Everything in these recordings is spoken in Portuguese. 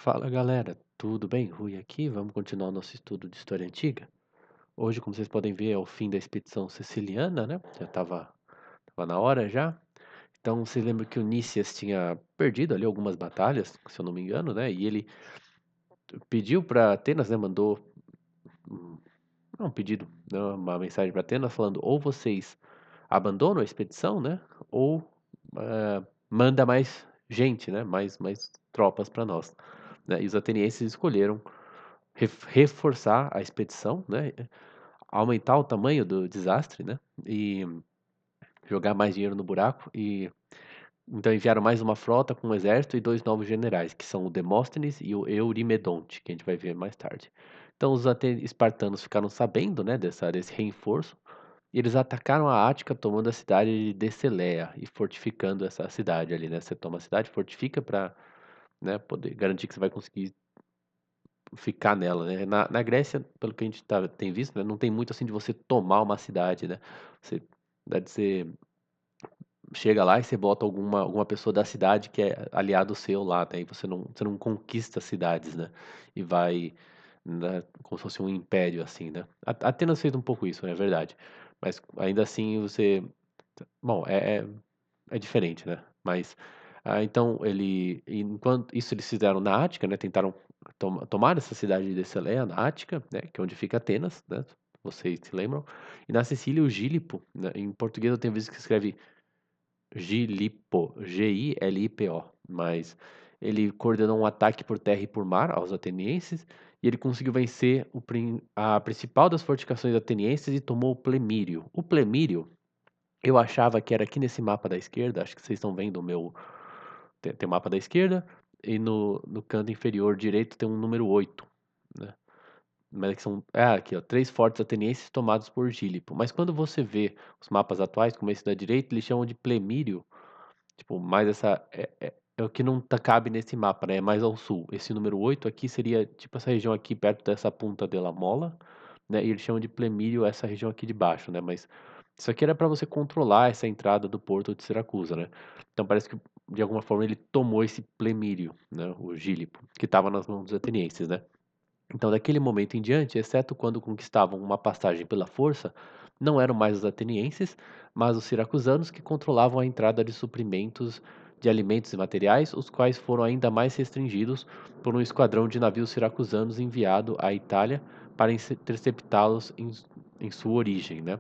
Fala galera, tudo bem? Rui aqui, vamos continuar o nosso estudo de história antiga. Hoje, como vocês podem ver, é o fim da expedição siciliana, né? Já tava na hora já. Então, você lembra que o Nícias tinha perdido ali algumas batalhas, se eu não me engano, né? E ele pediu para Atenas, né? Mandou um, não, um pedido, né? Uma mensagem para Atenas falando: ou vocês abandonam a expedição, né? Ou manda mais gente, né? Mais tropas para nós, né? E os atenienses escolheram reforçar a expedição, né? Aumentar o tamanho do desastre, né? E jogar mais dinheiro no buraco. E então enviaram mais uma frota com um exército e dois novos generais, que são o Demóstenes e o Eurimedonte, que a gente vai ver mais tarde. Então os espartanos ficaram sabendo, né, desse reforço, e eles atacaram a Ática, tomando a cidade de Deceleia e fortificando essa cidade ali, né? Você toma a cidade, fortifica para, né, poder garantir que você vai conseguir ficar nela, né? Na Grécia, pelo que a gente tem visto, né, não tem muito assim de você tomar uma cidade, né? Você, você chega lá e você bota alguma pessoa da cidade que é aliado seu lá, né? E você não conquista cidades, né? E vai, né, como se fosse um império, assim, né? Atenas fez um pouco isso, né? É verdade. Mas ainda assim você. Bom, é diferente, né? Mas então enquanto isso eles fizeram na Ática, né? Tentaram tomar essa cidade de Deceleia, na Ática, né? Que é onde fica Atenas, né? Vocês se lembram? E na Sicília o Gilipo, né? Em português eu tenho visto que escreve Gilipo, Gilipo, mas ele coordenou um ataque por terra e por mar aos atenienses e ele conseguiu vencer a principal das fortificações atenienses e tomou o Plemírio. O Plemírio eu achava que era aqui nesse mapa da esquerda, acho que vocês estão vendo o meu. Tem o mapa da esquerda, e no canto inferior direito tem um número 8, né? Mas é que são. Ah, aqui, ó. Três fortes atenienses tomados por Gílipo. Mas quando você vê os mapas atuais, como esse da direita, eles chamam de Plemírio. Tipo, mais essa. É o que não cabe nesse mapa, né? É mais ao sul. Esse número 8 aqui seria tipo essa região aqui perto dessa punta de La Mola, né? E eles chamam de Plemírio essa região aqui de baixo, né? Mas isso aqui era para você controlar essa entrada do porto de Siracusa, né? Então parece que de alguma forma ele tomou esse Plemírio, né? O Gílipo, que estava nas mãos dos atenienses, né? Então, daquele momento em diante, exceto quando conquistavam uma passagem pela força, não eram mais os atenienses, mas os siracusanos que controlavam a entrada de suprimentos de alimentos e materiais, os quais foram ainda mais restringidos por um esquadrão de navios siracusanos enviado à Itália para interceptá-los em sua origem, né?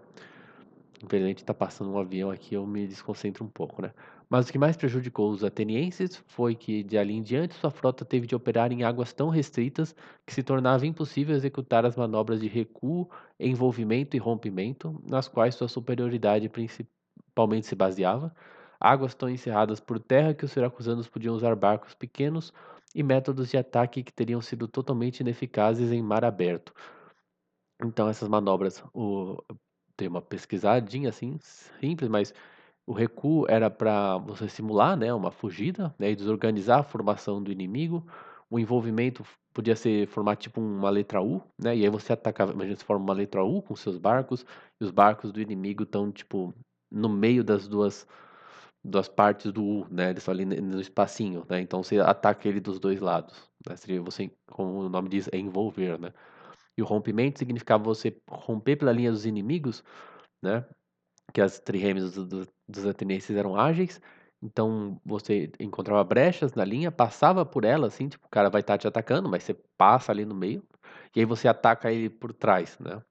Infelizmente está passando um avião aqui, eu me desconcentro um pouco, né? Mas o que mais prejudicou os atenienses foi que, de ali em diante, sua frota teve de operar em águas tão restritas que se tornava impossível executar as manobras de recuo, envolvimento e rompimento, nas quais sua superioridade principalmente se baseava. Águas tão encerradas por terra que os siracusanos podiam usar barcos pequenos e métodos de ataque que teriam sido totalmente ineficazes em mar aberto. Então essas manobras, dei uma pesquisadinha assim, simples, mas o recuo era para você simular, né, uma fugida, né, e desorganizar a formação do inimigo. O envolvimento podia ser formar tipo uma letra U, né, e aí você atacava, imagina, você forma uma letra U com seus barcos, e os barcos do inimigo estão, tipo, no meio das partes do U, né, eles estão ali no espacinho, né, então você ataca ele dos dois lados, né, seria você, como o nome diz, é envolver, né. E o rompimento significava você romper pela linha dos inimigos, né? Que as trirremes dos atenienses eram ágeis, então você encontrava brechas na linha, passava por ela, assim, tipo, o cara vai estar te atacando, mas você passa ali no meio, e aí você ataca ele por trás, né?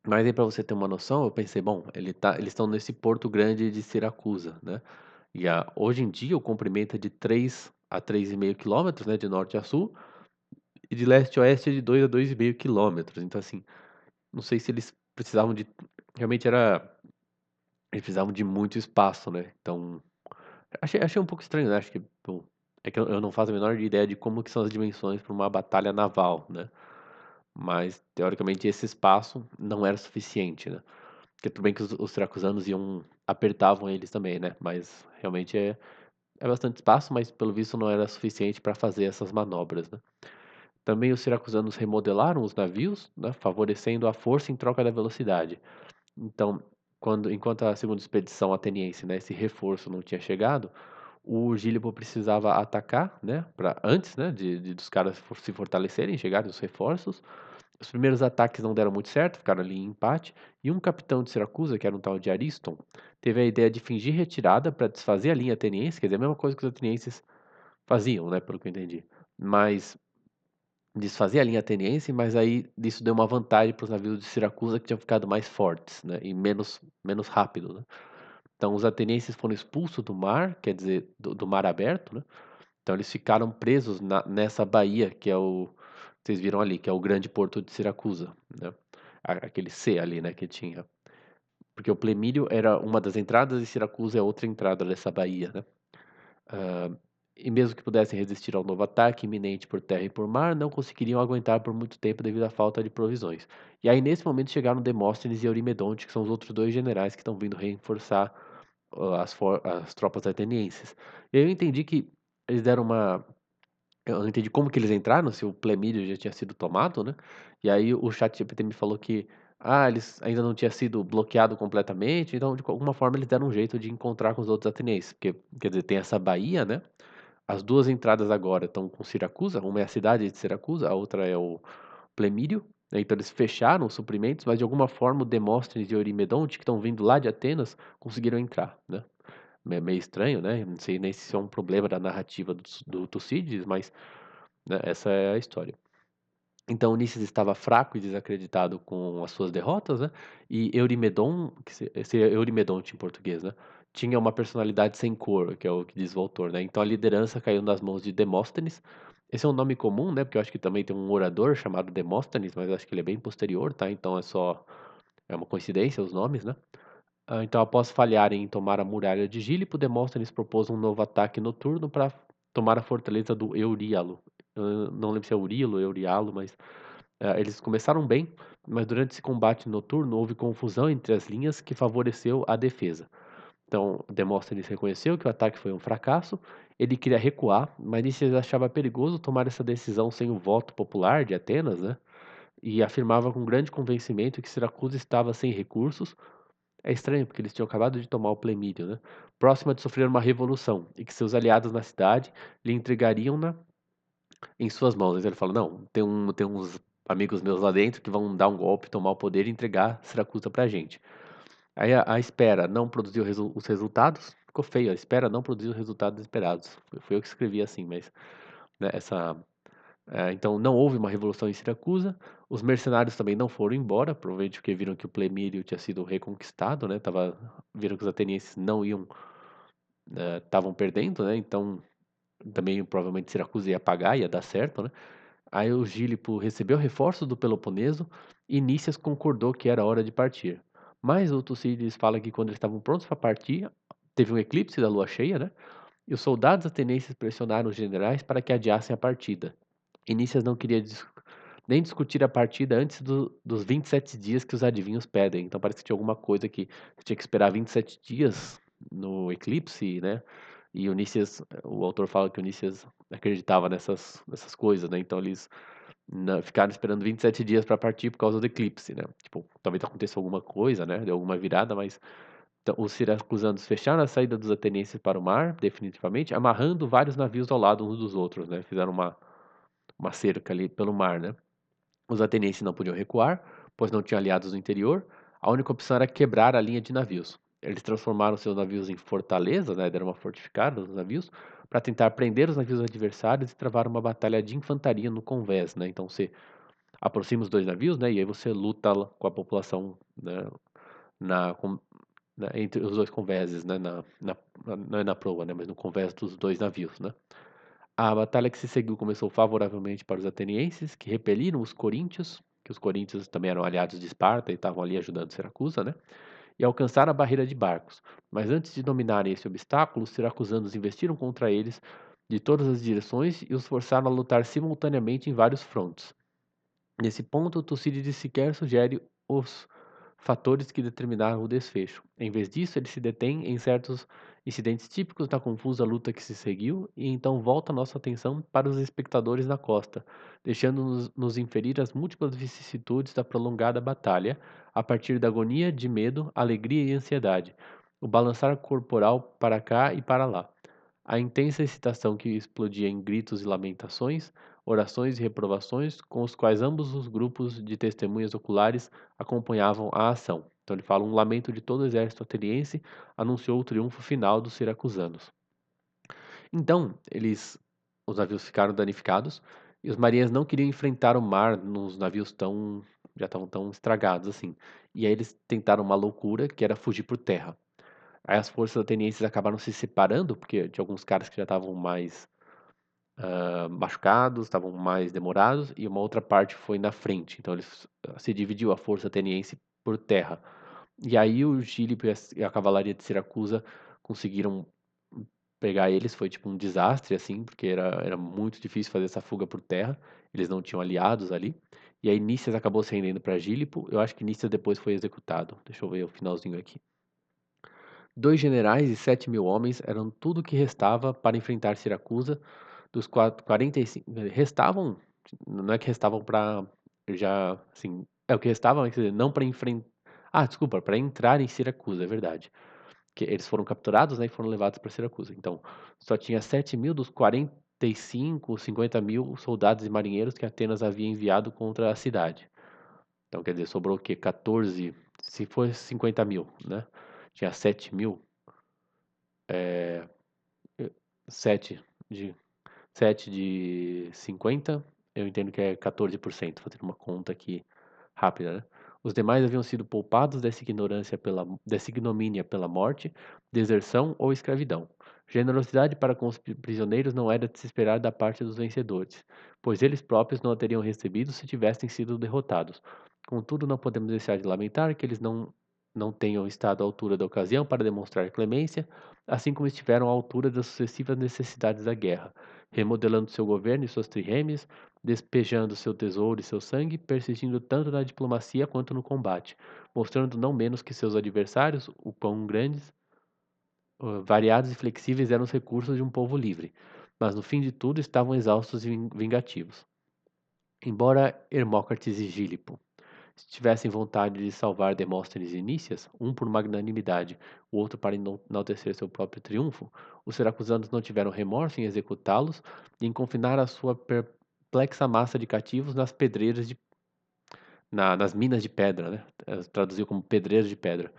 Mas aí para você ter uma noção, eu pensei, bom, eles estão nesse porto grande de Siracusa, né? E hoje em dia o comprimento é de 3 a 3,5 quilômetros, né, de norte a sul, e de leste a oeste é de 2 a 2,5 quilômetros. Então, assim, não sei se eles precisavam de. Realmente era. Eles precisavam de muito espaço, né? Então. Achei um pouco estranho, né? Acho que. Bom, é que eu não faço a menor ideia de como que são as dimensões para uma batalha naval, né? Mas, teoricamente, esse espaço não era suficiente, né? Porque tudo bem que os siracusanos apertavam eles também, né? Mas realmente é bastante espaço, mas pelo visto não era suficiente para fazer essas manobras, né? Também os siracusanos remodelaram os navios, né? Favorecendo a força em troca da velocidade. Então, enquanto a segunda expedição ateniense, né, esse reforço não tinha chegado, o Gílipo precisava atacar, né, antes, né, dos caras se fortalecerem, chegarem os reforços. Os primeiros ataques não deram muito certo, ficaram ali em empate, e um capitão de Siracusa, que era um tal de Ariston, teve a ideia de fingir retirada para desfazer a linha ateniense, quer dizer, a mesma coisa que os atenienses faziam, né, pelo que eu entendi. Mas desfazer a linha ateniense, mas aí isso deu uma vantagem para os navios de Siracusa que tinham ficado mais fortes, né, e menos rápidos, né. Então os atenienses foram expulsos do mar, quer dizer, do mar aberto, né. Então eles ficaram presos nessa baía que é vocês viram ali, que é o grande porto de Siracusa, né. Aquele C ali, né, que tinha. Porque o Plemírio era uma das entradas e Siracusa é outra entrada dessa baía, né. Ah, e mesmo que pudessem resistir ao novo ataque iminente por terra e por mar, não conseguiriam aguentar por muito tempo devido à falta de provisões. E aí, nesse momento, chegaram Demóstenes e Eurimedonte, que são os outros dois generais que estão vindo reforçar as tropas atenienses. E aí eu entendi que eles deram uma. Eu não entendi como que eles entraram, se o Plemídio já tinha sido tomado, né? E aí o ChatGPT me falou que eles ainda não tinha sido bloqueado completamente, então de alguma forma eles deram um jeito de encontrar com os outros atenienses, porque quer dizer, tem essa baía, né? As duas entradas agora estão com Siracusa, uma é a cidade de Siracusa, a outra é o Plemírio, né? Então eles fecharam os suprimentos, mas de alguma forma o Demóstenes e o Eurimedonte, que estão vindo lá de Atenas, conseguiram entrar, né? Meio estranho, né? Não sei nem se isso é um problema da narrativa do Tucídides, mas né, essa é a história. Então Ulisses estava fraco e desacreditado com as suas derrotas, né? E Eurimedon, seria Eurimedonte em português, né? Tinha uma personalidade sem cor, que é o que diz o autor, né? Então a liderança caiu nas mãos de Demóstenes. Esse é um nome comum, né? Porque eu acho que também tem um orador chamado Demóstenes, mas eu acho que ele é bem posterior, tá? Então é uma coincidência os nomes, né? Então, após falharem em tomar a muralha de Gílipo, Demóstenes propôs um novo ataque noturno para tomar a fortaleza do Euríalo. Eu não lembro se é Eurilo, Eurialo, mas eles começaram bem, mas durante esse combate noturno houve confusão entre as linhas que favoreceu a defesa. Então, Demóstenes reconheceu que o ataque foi um fracasso, ele queria recuar, mas Nícias achava perigoso tomar essa decisão sem o voto popular de Atenas, né? E afirmava com grande convencimento que Siracusa estava sem recursos. É estranho, porque eles tinham acabado de tomar o Plemídio, né? Próxima de sofrer uma revolução, e que seus aliados na cidade lhe entregariam-na em suas mãos. Então ele fala: não, tem uns amigos meus lá dentro que vão dar um golpe, tomar o poder e entregar Siracusa pra gente. Aí a espera não produziu os resultados, ficou feio, a espera não produziu os resultados esperados. Foi eu que escrevi assim, mas né, então não houve uma revolução em Siracusa, os mercenários também não foram embora, provavelmente porque viram que o Plemírio tinha sido reconquistado, né? Viram que os atenienses não iam, estavam perdendo, né? Então também provavelmente Siracusa ia pagar, ia dar certo, né? Aí o Gílipo recebeu reforços do Peloponeso e Nícias concordou que era hora de partir. Mas o Tucídides fala que quando eles estavam prontos para partir, teve um eclipse da lua cheia, né? E os soldados atenienses pressionaram os generais para que adiassem a partida. Nícias não queria nem discutir a partida antes dos 27 dias que os adivinhos pedem. Então parece que tinha alguma coisa que você tinha que esperar 27 dias no eclipse, né? E o autor fala que o Nícias acreditava nessas coisas, né? Então eles ficaram esperando 27 dias para partir por causa do eclipse, né? Tipo, talvez aconteça alguma coisa, né? Deu alguma virada, mas então, os siracusanos fecharam a saída dos atenienses para o mar, definitivamente, amarrando vários navios ao lado uns dos outros, né? Fizeram uma cerca ali pelo mar, né? Os atenienses não podiam recuar, pois não tinham aliados no interior. A única opção era quebrar a linha de navios. Eles transformaram seus navios em fortalezas, né, deram uma fortificada nos navios, para tentar prender os navios adversários e travar uma batalha de infantaria no convés, né? Então você aproxima os dois navios, né, e aí você luta com a população, né, na, com- entre os dois convéses, né, não é na proa, né, mas no convés dos dois navios, né? A batalha que se seguiu começou favoravelmente para os atenienses, que repeliram os coríntios, que os coríntios também eram aliados de Esparta e estavam ali ajudando Siracusa, né? E alcançaram a barreira de barcos. Mas antes de dominarem esse obstáculo, os siracusanos investiram contra eles de todas as direções e os forçaram a lutar simultaneamente em vários frontes. Nesse ponto, Tucídides sequer sugere os fatores que determinaram o desfecho. Em vez disso, ele se detém em certos incidentes típicos da confusa luta que se seguiu e então volta nossa atenção para os espectadores na costa, deixando-nos nos inferir as múltiplas vicissitudes da prolongada batalha, a partir da agonia, de medo, alegria e ansiedade, o balançar corporal para cá e para lá. A intensa excitação que explodia em gritos e lamentações, orações e reprovações, com os quais ambos os grupos de testemunhas oculares acompanhavam a ação. Então ele fala: um lamento de todo o exército ateniense anunciou o triunfo final dos siracusanos. Então, os navios ficaram danificados e os marinheiros não queriam enfrentar o mar nos navios já estavam tão estragados assim. E aí eles tentaram uma loucura que era fugir por terra. Aí as forças atenienses acabaram se separando, porque tinha alguns caras que já estavam mais machucados, estavam mais demorados, e uma outra parte foi na frente. Então eles se dividiu a força ateniense por terra. E aí o Gílipo e a cavalaria de Siracusa conseguiram pegar eles. Foi tipo um desastre, assim, porque era muito difícil fazer essa fuga por terra. Eles não tinham aliados ali. E aí Nícias acabou se rendendo para Gílipo. Eu acho que Nícias depois foi executado. Deixa eu ver o finalzinho aqui. 2 generais e 7.000 homens eram tudo o que restava para enfrentar Siracusa. Dos 45, restavam, não é que restavam para já, assim, é o que restavam, quer dizer, não para enfrentar, desculpa, para entrar em Siracusa, é verdade. Que eles foram capturados, né, e foram levados para Siracusa. Então, só tinha 7.000 dos 45, 50.000 soldados e marinheiros que Atenas havia enviado contra a cidade. Então, quer dizer, sobrou o quê? 14, se for 50.000, né? Tinha 7.000, 7 de 50, eu entendo que é 14%, fazendo uma conta aqui rápida, né? Os demais haviam sido poupados dessa ignomínia pela morte, deserção ou escravidão. Generosidade para com os prisioneiros não era de se esperar da parte dos vencedores, pois eles próprios não a teriam recebido se tivessem sido derrotados. Contudo, não podemos deixar de lamentar que eles não tenham estado à altura da ocasião para demonstrar clemência, assim como estiveram à altura das sucessivas necessidades da guerra, remodelando seu governo e suas trirremes, despejando seu tesouro e seu sangue, persistindo tanto na diplomacia quanto no combate, mostrando não menos que seus adversários o quão grandes, variados e flexíveis eram os recursos de um povo livre, mas no fim de tudo estavam exaustos e vingativos. Embora Hermócrates e Gílipo se tivessem vontade de salvar Demóstenes e Nícias, um por magnanimidade, o outro para enaltecer seu próprio triunfo, os siracusanos não tiveram remorso em executá-los e em confinar a sua perplexa massa de cativos nas pedreiras nas minas de pedra, né? Traduziu como pedreiras de pedra.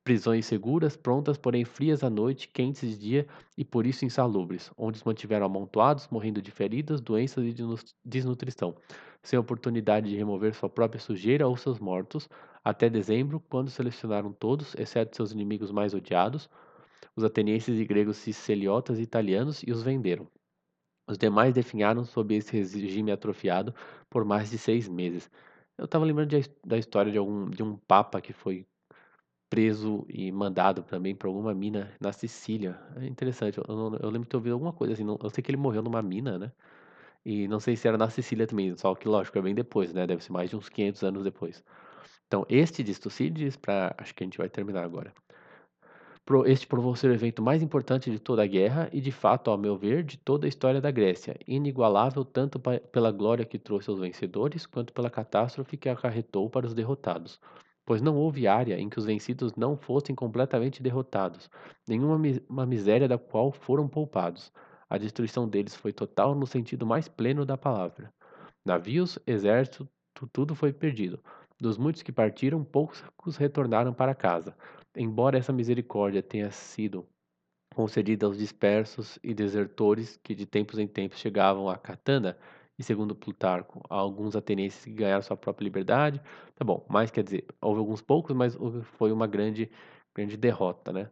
Prisões seguras, prontas, porém frias à noite, quentes de dia e por isso insalubres, onde os mantiveram amontoados, morrendo de feridas, doenças e de desnutrição, sem oportunidade de remover sua própria sujeira ou seus mortos, até dezembro, quando selecionaram todos, exceto seus inimigos mais odiados, os atenienses e gregos ciceliotas e italianos, e os venderam. Os demais definharam sob esse regime atrofiado por mais de 6 meses. Eu estava lembrando da história de um papa que foi preso e mandado também para alguma mina na Sicília. É interessante, eu lembro de ter ouvido alguma coisa assim. Eu sei que ele morreu numa mina, né? E não sei se era na Sicília também, só que lógico, é bem depois, né? Deve ser mais de uns 500 anos depois. Então, este de Tucídides, acho que a gente vai terminar agora. Este provou ser o evento mais importante de toda a guerra e, de fato, ao meu ver, de toda a história da Grécia, inigualável tanto pela glória que trouxe aos vencedores, quanto pela catástrofe que acarretou para os derrotados. Pois não houve área em que os vencidos não fossem completamente derrotados, nenhuma uma miséria da qual foram poupados. A destruição deles foi total no sentido mais pleno da palavra. Navios, exército, tudo foi perdido. Dos muitos que partiram, poucos retornaram para casa. Embora essa misericórdia tenha sido concedida aos dispersos e desertores que de tempos em tempos chegavam a Catana, e segundo Plutarco, a alguns atenienses que ganharam sua própria liberdade, tá bom, mas quer dizer, houve alguns poucos, mas foi uma grande derrota, né?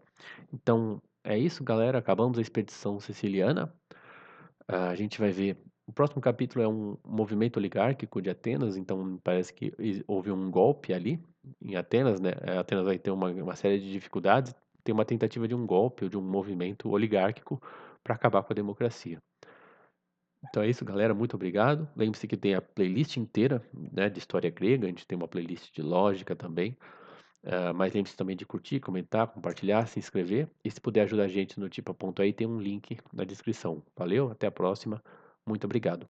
Então, é isso, galera, acabamos a expedição siciliana. A gente vai ver. O próximo capítulo é um movimento oligárquico de Atenas, então parece que houve um golpe ali em Atenas, né? Atenas vai ter uma série de dificuldades, tem uma tentativa de um golpe ou de um movimento oligárquico para acabar com a democracia. Então é isso, galera. Muito obrigado. Lembre-se que tem a playlist inteira, né, de história grega, a gente tem uma playlist de lógica também. Mas lembre-se também de curtir, comentar, compartilhar, se inscrever. E se puder ajudar a gente no Tipa.aí, tem um link na descrição. Valeu, até a próxima. Muito obrigado.